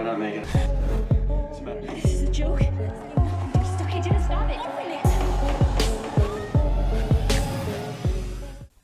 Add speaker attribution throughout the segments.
Speaker 1: up, Megan? What's the matter?
Speaker 2: This is a joke. Just okay, Jenna, stop it. Open it.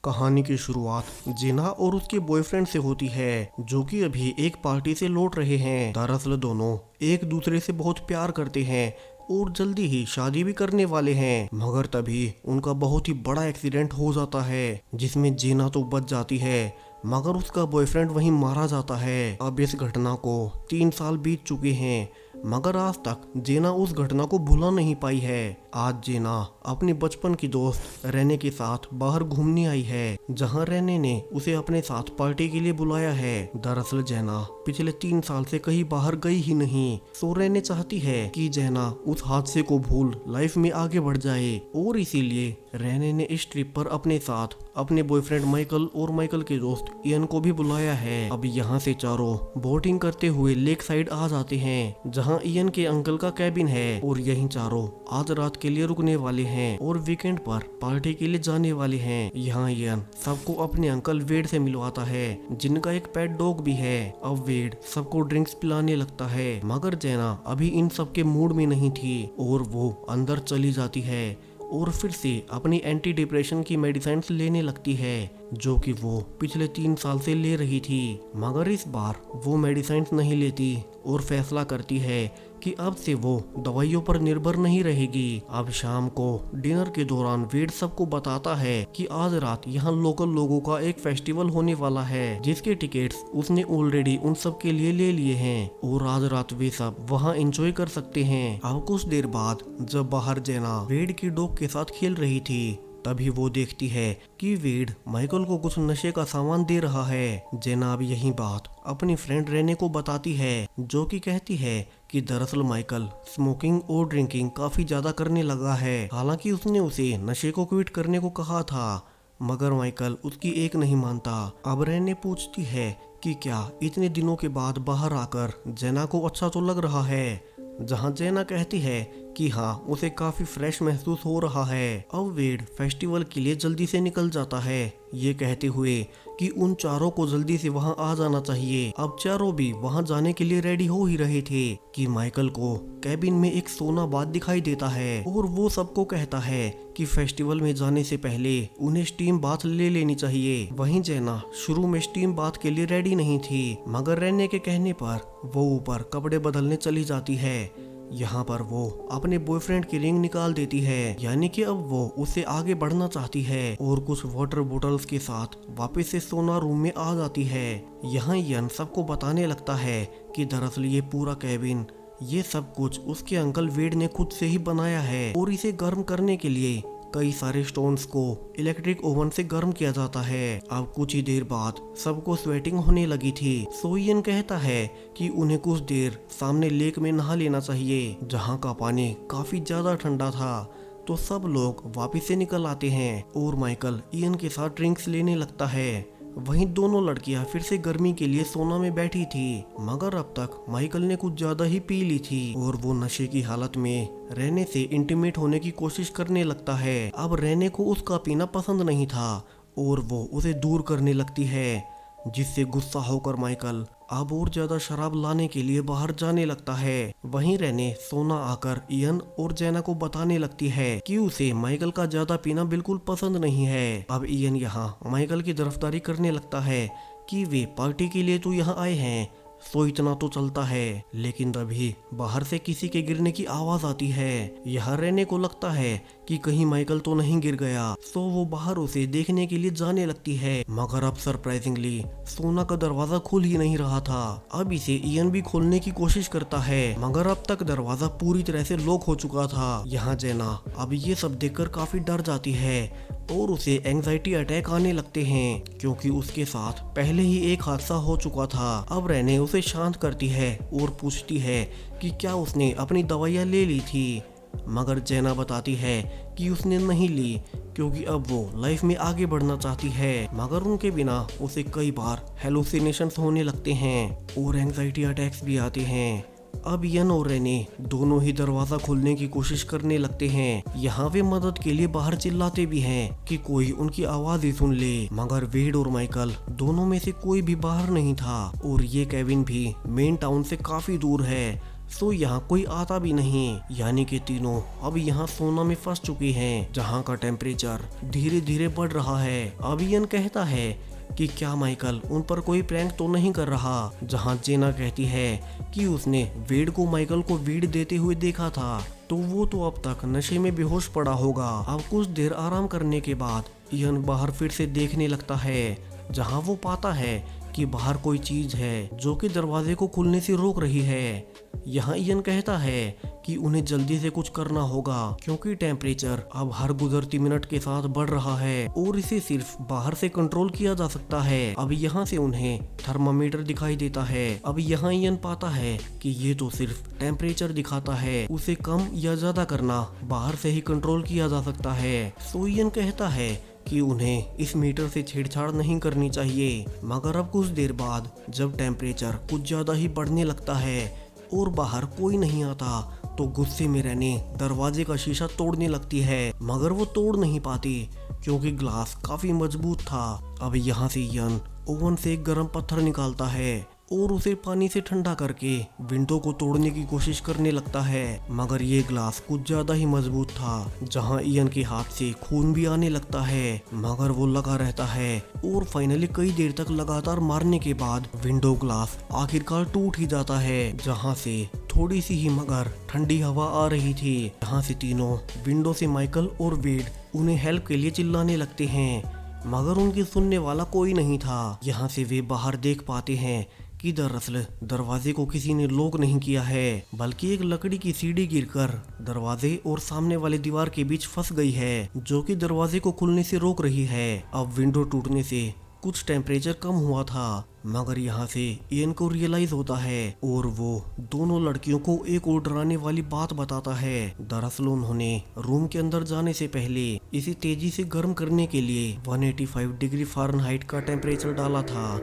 Speaker 3: कहानी की शुरुआत जेना और उसके boyfriend से होती है, जो कि अभी एक पार्टी से लौट रहे हैं। दरअसल दोनों एक दूसरे से बहुत प्यार करते हैं और जल्दी ही शादी भी करने वाले हैं, मगर तभी उनका बहुत ही बड़ा एक्सीडेंट हो जाता है, जिसमें जेना तो बच जाती है मगर उसका बॉयफ्रेंड वहीं मारा जाता है। अब इस घटना को 3 साल बीत चुके हैं, मगर आज तक जेना उस घटना को भुला नहीं पाई है। आज जेना अपने बचपन की दोस्त रेने के साथ बाहर घूमने आई है, जहां रेने ने उसे अपने साथ पार्टी के लिए बुलाया है। दरअसल जेना पिछले 3 साल से कहीं बाहर गई ही नहीं, सो रेने चाहती है कि जेना उस हादसे को भूल लाइफ में आगे बढ़ जाए, और इसीलिए रेने ने इस ट्रिप पर अपने साथ अपने बॉयफ्रेंड माइकल और माइकल के दोस्त इयन को भी बुलाया है। अब यहाँ से चारों बोटिंग करते हुए लेक साइड आ जाते हैं, जहाँ इयन के अंकल का कैबिन है, और यहीं चारों आज रात के लिए रुकने वाले हैं और वीकेंड पर पार्टी के लिए जाने वाले हैं। यहाँ इयन सबको अपने अंकल वेड से मिलवाता है, जिनका एक पेट डॉग भी है। अब वेड सबको ड्रिंक्स पिलाने लगता है, मगर जेना अभी इन सब के मूड में नहीं थी और वो अंदर चली जाती है और फिर से अपनी एंटी डिप्रेशन की मेडिसिन लेने लगती है, जो कि वो पिछले 3 साल से ले रही थी। मगर इस बार वो मेडिसिन नहीं लेती और फैसला करती है कि अब से वो दवाइयों पर निर्भर नहीं रहेगी। अब शाम को डिनर के दौरान वेड सबको बताता है कि आज रात यहाँ लोकल लोगों का एक फेस्टिवल होने वाला है, जिसके टिकट्स उसने ऑलरेडी उन सब के लिए ले लिए हैं और आज रात वे सब वहाँ एंजॉय कर सकते हैं। अब कुछ देर बाद जब बाहर जेना वेड की डॉग के साथ खेल रही थी, तभी वो देखती है कि वेड माइकल को कुछ नशे का सामान दे रहा है। जेना अब यही बात अपनी फ्रेंड रेने को बताती है, जो कि कहती है कि दरअसल माइकल स्मोकिंग और ड्रिंकिंग काफी ज्यादा करने लगा है। हालांकि उसने उसे नशे को क्विट करने को कहा था, मगर माइकल उसकी एक नहीं मानता। अब रेने पूछती है कि क्या इतने दिनों के बाद बाहर आकर जेना को अच्छा तो लग रहा है, जहां जेना कहती है कि हाँ, उसे काफी फ्रेश महसूस हो रहा है। अब वेड फेस्टिवल के लिए जल्दी से निकल जाता है, ये कहते हुए कि उन चारों को जल्दी से वहां आ जाना चाहिए। अब चारों भी वहां जाने के लिए रेडी हो ही रहे थे कि माइकल को कैबिन में एक सोना बाथ दिखाई देता है और वो सबको कहता है कि फेस्टिवल में जाने से पहले उन्हें स्टीम बाथ ले लेनी चाहिए। वहीं जेना शुरू में स्टीम बाथ के लिए रेडी नहीं थी, मगर रेने के कहने पर वो ऊपर कपड़े बदलने चली जाती है। यहाँ पर वो अपने बॉयफ्रेंड की रिंग निकाल देती है, यानी कि अब वो उससे आगे बढ़ना चाहती है, और कुछ वाटर बोतल्स के साथ वापस से सोना रूम में आ जाती है। यहाँ यन सबको बताने लगता है कि दरअसल ये पूरा कैबिन, ये सब कुछ उसके अंकल वेड ने खुद से ही बनाया है, और इसे गर्म करने के लिए कई सारे स्टोन्स को इलेक्ट्रिक ओवन से गर्म किया जाता है। अब कुछ ही देर बाद सबको स्वेटिंग होने लगी थी। सोइयन कहता है कि उन्हें कुछ देर सामने लेक में नहा लेना चाहिए, जहां का पानी काफी ज्यादा ठंडा था। तो सब लोग वापस से निकल आते हैं और माइकल इयन के साथ ड्रिंक्स लेने लगता है। वहीं दोनों लड़कियां फिर से गर्मी के लिए सोना में बैठी थी, मगर अब तक माइकल ने कुछ ज्यादा ही पी ली थी और वो नशे की हालत में रेने से इंटीमेट होने की कोशिश करने लगता है। अब रेने को उसका पीना पसंद नहीं था और वो उसे दूर करने लगती है, जिससे गुस्सा होकर माइकल अब और ज्यादा शराब लाने के लिए बाहर जाने लगता है। वहीं रेने सोना आकर इयन और जेना को बताने लगती है कि उसे माइकल का ज्यादा पीना बिल्कुल पसंद नहीं है। अब इयन यहाँ माइकल की तरफदारी करने लगता है कि वे पार्टी के लिए तो यहाँ आए हैं, सो इतना तो चलता है। लेकिन तभी बाहर से किसी के गिरने की आवाज आती है। यहाँ रेने को लगता है कि कहीं माइकल तो नहीं गिर गया, सो वो बाहर उसे देखने के लिए जाने लगती है, मगर अब सरप्राइजिंगली सोना का दरवाजा खुल ही नहीं रहा था। अब इसे इयन भी खोलने की कोशिश करता है, मगर अब तक दरवाजा पूरी तरह से लॉक हो चुका था। यहाँ जेना अब ये सब देखकर काफी डर जाती है और उसे एंजाइटी अटैक आने लगते हैं, क्योंकि उसके साथ पहले ही एक हादसा हो चुका था। अब रेने उसे शांत करती है और पूछती है कि क्या उसने अपनी दवाइयाँ ले ली थी, मगर जेना बताती है कि उसने नहीं ली, क्योंकि अब वो लाइफ में आगे बढ़ना चाहती है। मगर उनके बिना उसे कई बार हेलुसिनेशंस होने लगते हैं और एंजाइटी अटैक्स भी आते हैं। अब इयन और रेने दोनों ही दरवाजा खोलने की कोशिश करने लगते हैं। यहाँ वे मदद के लिए बाहर चिल्लाते भी हैं कि कोई उनकी आवाज ही सुन ले, मगर वेड और माइकल दोनों में से कोई भी बाहर नहीं था और ये केविन भी मेन टाउन से काफी दूर है, सो यहाँ कोई आता भी नहीं। यानी कि तीनों अब यहाँ सोना में फंस चुके हैं, जहाँ का टेम्परेचर धीरे धीरे बढ़ रहा है। अब इयन कहता है कि क्या माइकल उन पर कोई प्रैंक तो नहीं कर रहा, जहाँ जेना कहती है कि उसने वेड को माइकल को वीड देते हुए देखा था, तो वो तो अब तक नशे में बेहोश पड़ा होगा। अब कुछ देर आराम करने के बाद इयन बाहर फिर से देखने लगता है, जहाँ वो पाता है कि बाहर कोई चीज है जो कि दरवाजे को खुलने से रोक रही है। यहाँ इयन कहता है कि उन्हें जल्दी से कुछ करना होगा, क्योंकि टेम्परेचर अब हर गुजरती मिनट के साथ बढ़ रहा है और इसे सिर्फ बाहर से कंट्रोल किया जा सकता है। अब यहाँ से उन्हें थर्मामीटर दिखाई देता है। अब यहाँ इयन पाता है कि ये तो सिर्फ टेम्परेचर दिखाता है, उसे कम या ज्यादा करना बाहर से ही कंट्रोल किया जा सकता है। सो इयन कहता है कि उन्हें इस मीटर से छेड़छाड़ नहीं करनी चाहिए। मगर अब कुछ देर बाद जब टेम्परेचर कुछ ज्यादा ही बढ़ने लगता है और बाहर कोई नहीं आता, तो गुस्से में रहने दरवाजे का शीशा तोड़ने लगती है, मगर वो तोड़ नहीं पाती क्योंकि ग्लास काफी मजबूत था। अब यहाँ से इयन ओवन से एक गर्म पत्थर निकालता है और उसे पानी से ठंडा करके विंडो को तोड़ने की कोशिश करने लगता है, मगर ये ग्लास कुछ ज्यादा ही मजबूत था, जहां इयन के हाथ से खून भी आने लगता है, मगर वो लगा रहता है और फाइनली कई देर तक लगातार मारने के बाद विंडो ग्लास आखिरकार टूट ही जाता है, जहां से थोड़ी सी ही मगर ठंडी हवा आ रही थी। यहाँ से तीनों विंडो से माइकल और वेड उन्हें हेल्प के लिए चिल्लाने लगते हैं, मगर उनकी सुनने वाला कोई नहीं था। यहाँ से वे बाहर देख पाते हैं कि दरअसल दरवाजे को किसी ने लॉक नहीं किया है, बल्कि एक लकड़ी की सीढ़ी गिरकर दरवाजे और सामने वाले दीवार के बीच फंस गई है, जो कि दरवाजे को खुलने से रोक रही है। अब विंडो टूटने से कुछ टेम्परेचर कम हुआ था, मगर यहाँ से इयन को रियलाइज होता है और वो दोनों लड़कियों को एक और डराने वाली बात बताता है। दरअसल उन्होंने रूम के अंदर जाने से पहले इसे तेजी से गर्म करने के लिए 185 डिग्री फ़ारेनहाइट का टेम्परेचर डाला था,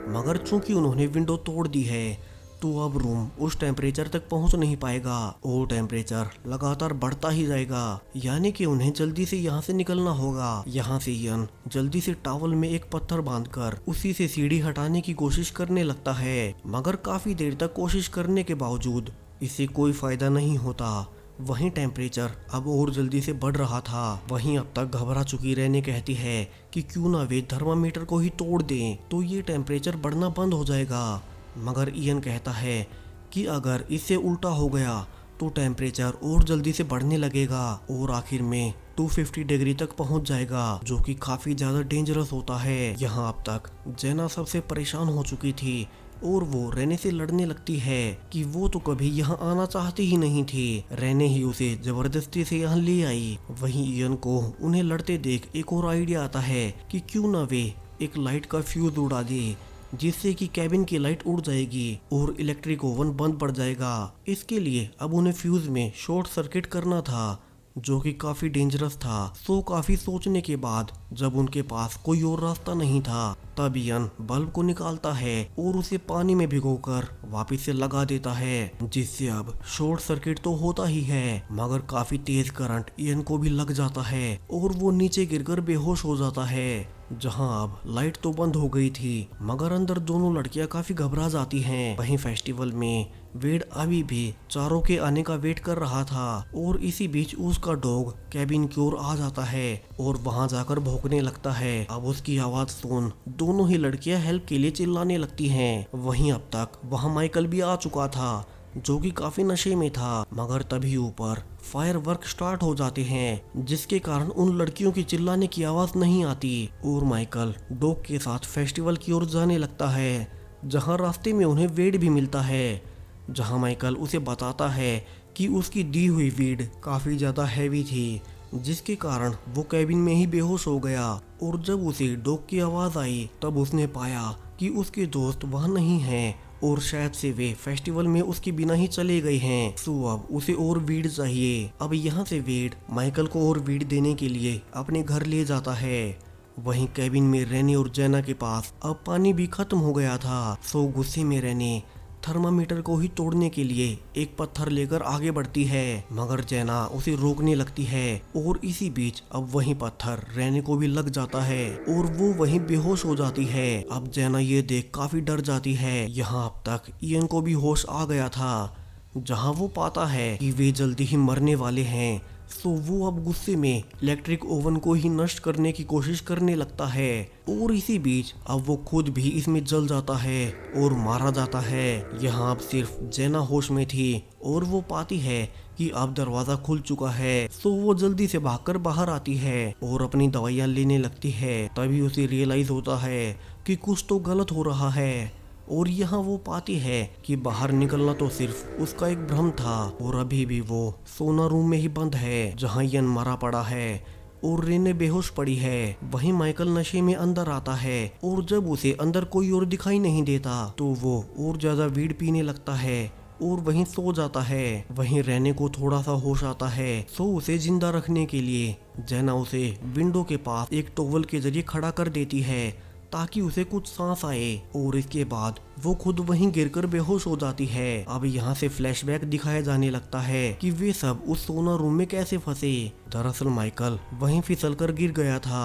Speaker 3: मगर चूंकि उन्होंने विंडो तोड़ दी है, तो अब रूम उस टेम्परेचर तक पहुंच नहीं पाएगा और टेम्परेचर लगातार बढ़ता ही जाएगा। यानी कि उन्हें जल्दी से यहाँ से निकलना होगा। यहाँ से इयन जल्दी से टॉवल में एक पत्थर बांधकर उसी से सीढ़ी हटाने की कोशिश करने लगता है, मगर काफी देर तक कोशिश करने के बावजूद इसे कोई फायदा नहीं होता। वहीं टेम्परेचर अब और जल्दी से बढ़ रहा था। वहीं अब तक घबरा चुकी रेने कहती है कि क्यों ना वे थर्मामीटर को ही तोड़ दें, तो ये टेम्परेचर बढ़ना बंद हो जाएगा। मगर इयन कहता है कि अगर इससे उल्टा हो गया तो टेम्परेचर और जल्दी से बढ़ने लगेगा और आखिर में 250 डिग्री तक पहुंच जाएगा, जो कि काफी ज्यादा डेंजरस होता है। यहाँ अब तक जेना सबसे परेशान हो चुकी थी और वो रेने से लड़ने लगती है कि वो तो कभी यहाँ आना चाहती ही नहीं थी, रेने ही उसे जबरदस्ती से यहाँ ले आई। वहीं इयन को उन्हें लड़ते देख एक और आइडिया आता है कि क्यों ना वे एक लाइट का फ्यूज उड़ा दे, जिससे कि कैबिन की लाइट उड़ जाएगी और इलेक्ट्रिक ओवन बंद पड़ जाएगा। इसके लिए अब उन्हें फ्यूज में शॉर्ट सर्किट करना था, जो कि काफी डेंजरस था। सो काफी सोचने के बाद जब उनके पास कोई और रास्ता नहीं था, तब इयन बल्ब को निकालता है और उसे पानी में भिगोकर वापस से लगा देता है, जिससे अब शॉर्ट सर्किट तो होता ही है, मगर काफी तेज करंट इयन को भी लग जाता है और वो नीचे गिरकर बेहोश हो जाता है। जहां अब लाइट तो बंद हो गई थी, मगर अंदर दोनों लड़कियां काफी घबरा जाती हैं। वहीं फेस्टिवल में वेड अभी भी चारों के आने का वेट कर रहा था और इसी बीच उसका डॉग कैबिन की ओर आ जाता है और वहां जाकर भौंकने लगता है। अब उसकी आवाज सुन दोनों ही लड़कियां हेल्प के लिए चिल्लाने लगती हैं। वहीं अब तक वहां माइकल भी आ चुका था, जो कि काफी नशे में था, मगर तभी ऊपर फायर वर्क स्टार्ट हो जाते हैं, जिसके कारण उन लड़कियों की चिल्लाने की आवाज नहीं आती और माइकल डॉग के साथ फेस्टिवल की ओर जाने लगता है, जहां रास्ते में उन्हें वेड भी मिलता है, जहां माइकल उसे बताता है कि उसकी दी हुई वीड काफी ज्यादा हैवी थी, जिसके कारण वो कैबिन में ही बेहोश हो गया। और जब उसे डॉग की आवाज आई, तब उसने पाया कि उसके दोस्त वहाँ नहीं हैं और शायद से वे फेस्टिवल में उसके बिना ही चले गए हैं। सो अब उसे और वीड चाहिए। अब यहाँ से वेड माइकल को और वीड देने के लिए अपने घर ले जाता है। वहीं कैबिन में रेने और जेना के पास अब पानी भी खत्म हो गया था। सो गुस्से में रेने थर्मामीटर को ही तोड़ने के लिए एक पत्थर लेकर आगे बढ़ती है, मगर जेना उसे रोकने लगती है और इसी बीच अब वही पत्थर रेने को भी लग जाता है और वो वहीं बेहोश हो जाती है। अब जेना ये देख काफी डर जाती है। यहाँ अब तक इयन को भी होश आ गया था, जहाँ वो पाता है कि वे जल्दी ही मरने वाले हैं। तो वो अब गुस्से में इलेक्ट्रिक ओवन को ही नष्ट करने की कोशिश करने लगता है और इसी बीच अब वो खुद भी इसमें जल जाता है और मारा जाता है। यहाँ अब सिर्फ जेना होश में थी और वो पाती है कि अब दरवाजा खुल चुका है। तो वो जल्दी से भागकर बाहर आती है और अपनी दवाइयाँ लेने लगती है। तभी उसे रियलाइज होता है कि कुछ तो गलत हो रहा है और यहाँ वो पाती है कि बाहर निकलना तो सिर्फ उसका एक भ्रम था और अभी भी वो सोना रूम में ही बंद है, जहाँ यन मरा पड़ा है और रेने बेहोश पड़ी है। वहीं माइकल नशे में अंदर आता है और जब उसे अंदर कोई और दिखाई नहीं देता तो वो और ज्यादा वीड पीने लगता है और वहीं सो जाता है। वहीं रहने को थोड़ा सा होश आता है, तो उसे जिंदा रखने के लिए जेना उसे विंडो के पास एक टॉवल के जरिए खड़ा कर देती है ताकि उसे कुछ सांस आए और इसके बाद वो खुद वहीं गिरकर बेहोश हो जाती है। अब यहाँ से फ्लैशबैक दिखाया जाने लगता है कि वे सब उस सोना रूम में कैसे फंसे। दरअसल माइकल वहीं फिसलकर गिर गया था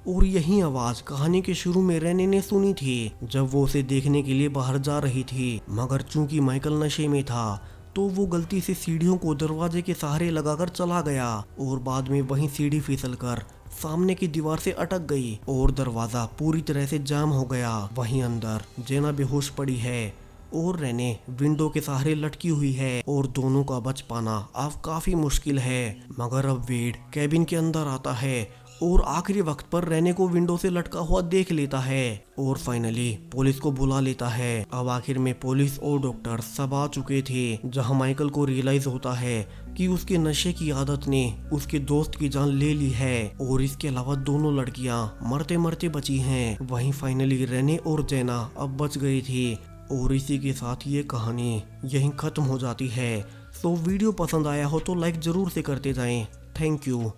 Speaker 3: और यही आवाज कहानी के शुरू में रेने ने सुनी थी जब वो उसे देखने के लिए बाहर जा रही थी, मगर चूंकि माइकल नशे में था तो वो गलती से सीढ़ियों को दरवाजे के सहारे लगाकर चला गया और बाद में वहीं सीढ़ी फिसलकर सामने की दीवार से अटक गई और दरवाजा पूरी तरह से जाम हो गया। वहीं अंदर जेना बेहोश पड़ी है और रेने विंडो के सहारे लटकी हुई है और दोनों का बच पाना अब काफी मुश्किल है। मगर अब वेड कैबिन के अंदर आता है और आखिरी वक्त पर रेने को विंडो से लटका हुआ देख लेता है और फाइनली पुलिस को बुला लेता है। अब आखिर में पुलिस और डॉक्टर सब आ चुके थे, जहां माइकल को रियलाइज होता है कि उसके नशे की आदत ने उसके दोस्त की जान ले ली है और इसके अलावा दोनों लड़कियां मरते मरते बची हैं। वहीं फाइनली रेने और जेना अब बच गई थी और इसी के साथ ये कहानी यहीं खत्म हो जाती है। तो वीडियो पसंद आया हो तो लाइक जरूर से करते जाएं। Thank you.